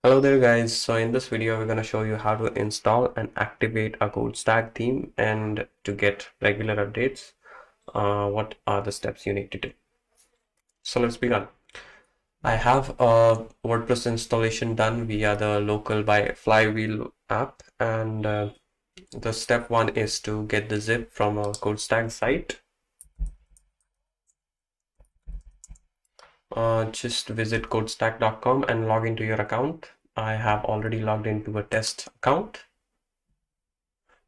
Hello there guys, so in this video we're going to show you how to install and activate a Codestag theme, and to get regular updates, what are the steps you need to do. So let's begin. I have a WordPress installation done via the local by Flywheel app, and the step one is to get the zip from a Codestag site. Just visit codestag.com and log into your account. I have already logged into a test account.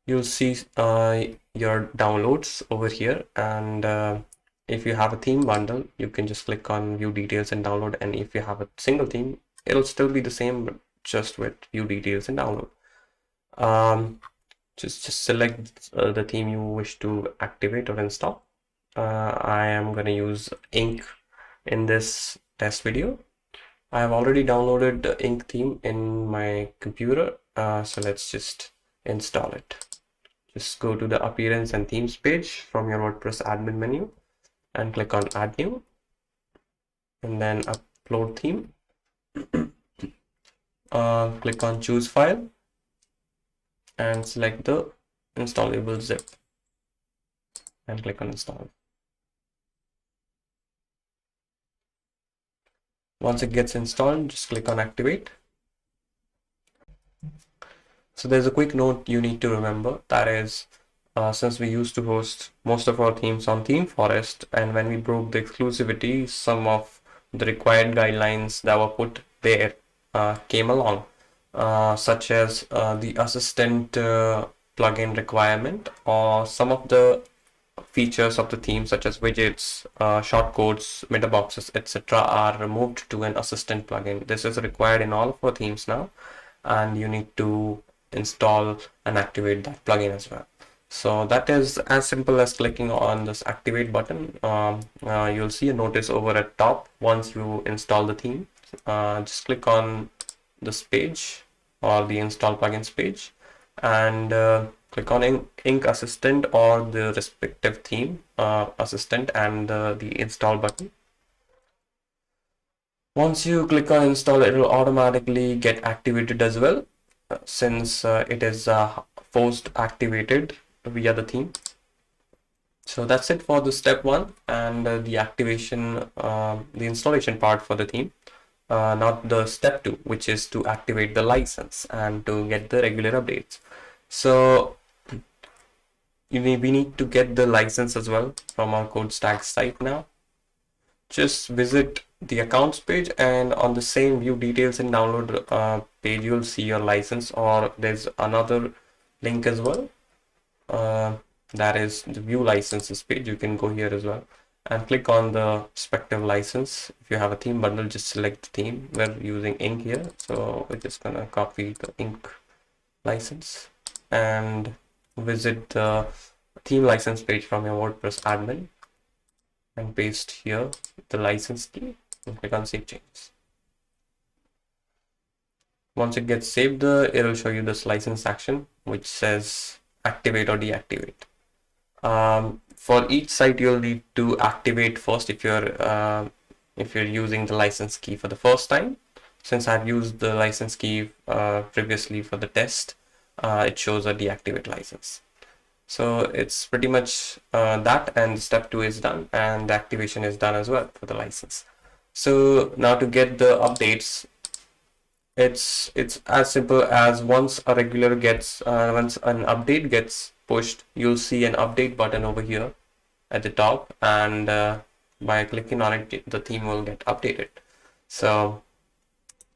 You'll see your downloads over here, and if you have a theme bundle, you can just click on view details and download, and if you have a single theme, it'll still be the same, but just with view details and download. Just select the theme you wish to activate or install. I am going to use Ink in this test video. I have already downloaded the Ink theme in my computer, so let's just install it. Just go to the appearance and themes page from your WordPress admin menu and click on add new, and then upload theme. Click on choose file and select the installable zip and click on install. Once it gets installed, just click on activate. So there's a quick note you need to remember, that is, since we used to host most of our themes on Theme Forest, and when we broke the exclusivity, some of the required guidelines that were put there came along, such as the assistant plugin requirement, or some of the features of the theme such as widgets, shortcodes, meta boxes, etc. are removed to an assistant plugin. This is required in all of our themes now, and you need to install and activate that plugin as well. So that is as simple as clicking on this activate button. You'll see a notice over at top once you install the theme. Just click on this page or the install plugins page, and click on Ink Assistant or the respective theme assistant and the install button. Once you click on install, it will automatically get activated as well, since it is forced activated via the theme. So that's it for the step one and the activation, the installation part for the theme. Not the step two, which is to activate the license and to get the regular updates. So we need to get the license as well from our Codestag site now. Just visit the accounts page, and on the same view details and download page, you'll see your license, or there's another link as well. That is the view licenses page. You can go here as well and click on the respective license. If you have a theme bundle, just select the theme. We're using Ink here, so we're just gonna copy the Ink license and visit the theme license page from your WordPress admin and paste here the license key and click on save changes. Once it gets saved, it will show you this license action which says activate or deactivate. For each site, you'll need to activate first if you're using the license key for the first time. Since I've used the license key previously for the test, it shows a deactivate license. So it's pretty much that, and step two is done, and the activation is done as well for the license. So now to get the updates, it's as simple as once an update gets pushed, you'll see an update button over here at the top, and by clicking on it, the theme will get updated. So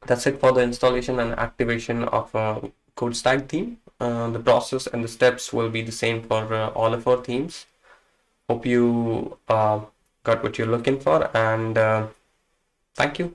that's it for the installation and activation of a Codestag theme. The process and the steps will be the same for all of our themes. Hope you got what you're looking for, and thank you.